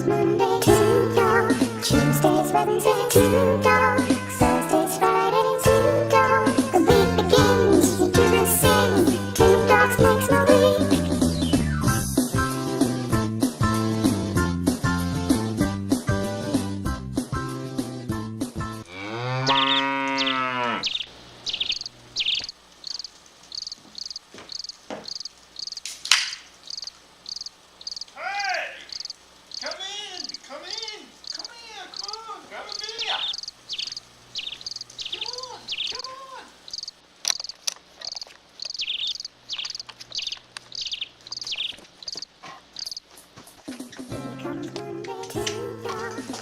Monday, TubeDorks. Tuesdays, Wednesdays, TubeDorks. Thursdays, Fridays, TubeDorks. The week begins, you do the same. TubeDorks makes my week.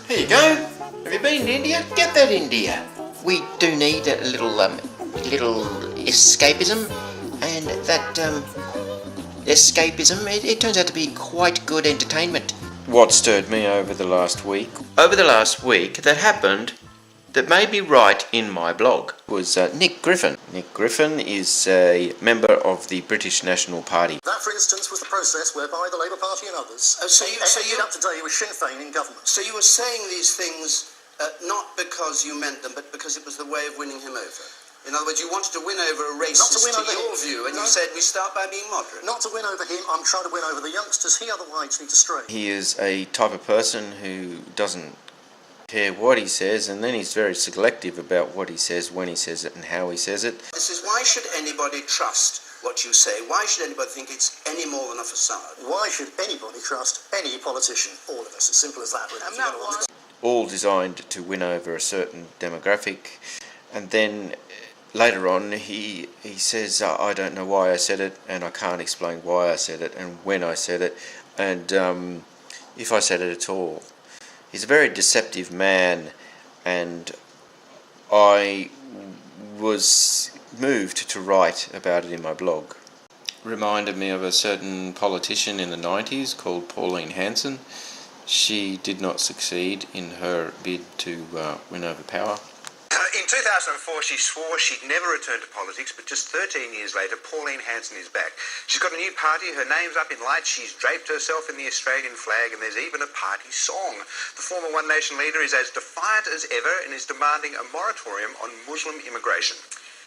Here you go. Have you been to India? Get that India. We do need a little escapism, and that escapism, it turns out to be quite good entertainment. What stirred me over the last week? Over the last week, that happened that made me write in my blog was Nick Griffin. Nick Griffin is a member of the British National Party. That, for instance, was the process whereby the Labour Party and others ended up today with Sinn Féin in government. So you were saying these things not because you meant them, but because it was the way of winning him over. In other words, you wanted to win over a racist to your view, and you said we start by being moderate. Not to win over him, I'm trying to win over the youngsters. He otherwise needs to stray. He is a type of person who doesn't care what he says, and then he's very selective about what he says, when he says it, and how he says it. This is why should anybody trust what you say? Why should anybody think it's any more than a facade? Why should anybody trust any politician? All of us, as simple as that. Really. All designed to win over a certain demographic, and then later on he says, I don't know why I said it, and I can't explain why I said it, and when I said it, and if I said it at all. He's a very deceptive man, and I was moved to write about it in my blog. Reminded me of a certain politician in the 90s called Pauline Hanson. She did not succeed in her bid to win over power. In 2004, she swore she'd never return to politics, but just 13 years later, Pauline Hanson is back. She's got a new party, her name's up in lights, she's draped herself in the Australian flag, and there's even a party song. The former One Nation leader is as defiant as ever and is demanding a moratorium on Muslim immigration.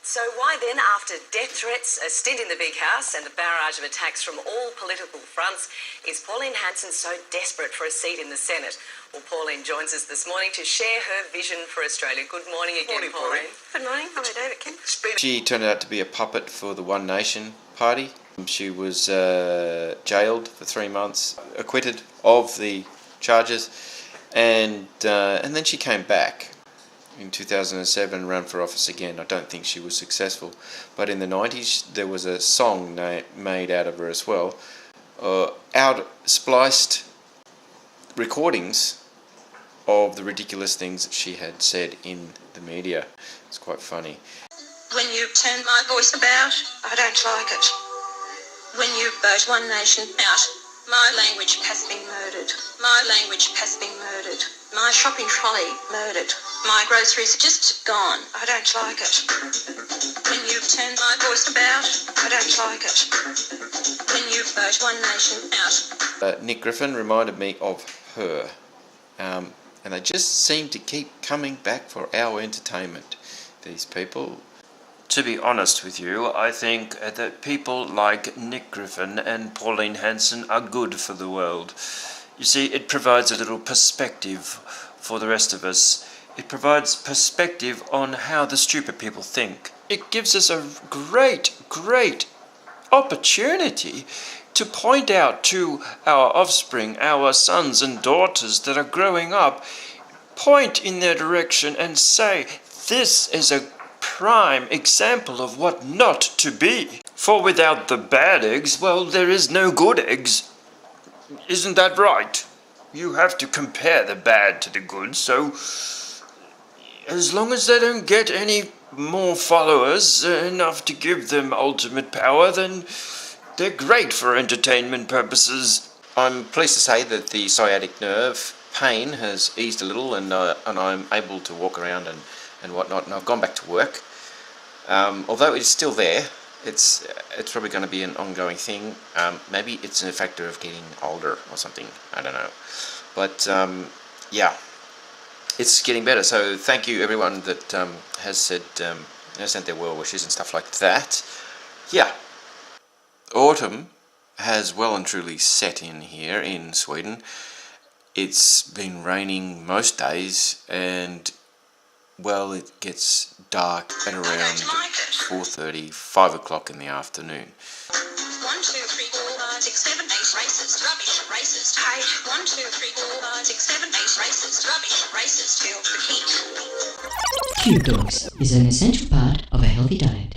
So why then, after death threats, a stint in the big house and a barrage of attacks from all political fronts, is Pauline Hanson so desperate for a seat in the Senate? Well, Pauline joins us this morning to share her vision for Australia. Good morning again, Pauline. Good morning. Hello, David Kim. She turned out to be a puppet for the One Nation party. She was jailed for 3 months, acquitted of the charges, and then she came back in 2007, ran for office again. I don't think she was successful, but in the 90s there was a song made out of her as well, spliced recordings of the ridiculous things that she had said in the media. It's quite funny. When you turn my voice about, I don't like it. When you vote One Nation out, my language has been murdered. My language has been murdered. My shopping trolley murdered. My groceries just gone. I don't like it. When you turn my voice about, I don't like it. When you vote One Nation out. Nick Griffin reminded me of her, and they just seem to keep coming back for our entertainment, these people. To be honest with you, I think that people like Nick Griffin and Pauline Hanson are good for the world. You see, it provides a little perspective for the rest of us. It provides perspective on how the stupid people think. It gives us a great opportunity to point out to our offspring, our sons and daughters that are growing up, point in their direction and say, this is a prime example of what not to be. For without the bad eggs, well, there is no good eggs. Isn't that right? You have to compare the bad to the good, so as long as they don't get any more followers, enough to give them ultimate power, then they're great for entertainment purposes. I'm pleased to say that the sciatic nerve pain has eased a little, and I'm able to walk around and whatnot, and I've gone back to work. Although it's still there, it's probably going to be an ongoing thing. Maybe it's a factor of getting older or something. I don't know. But yeah, it's getting better. So thank you everyone that has said sent their well wishes and stuff like that. Yeah, autumn has well and truly set in here in Sweden. It's been raining most days, and well, it gets dark at around 4:30, 5 o'clock in the afternoon. 1, 2, 3, 4, 5, 6, 7, 8, racist, rubbish, racist, hate. 1, 2, 3, 4, 5, 6, 7, 8, racist, rubbish, racist, feel the heat. TubeDorks is an essential part of a healthy diet.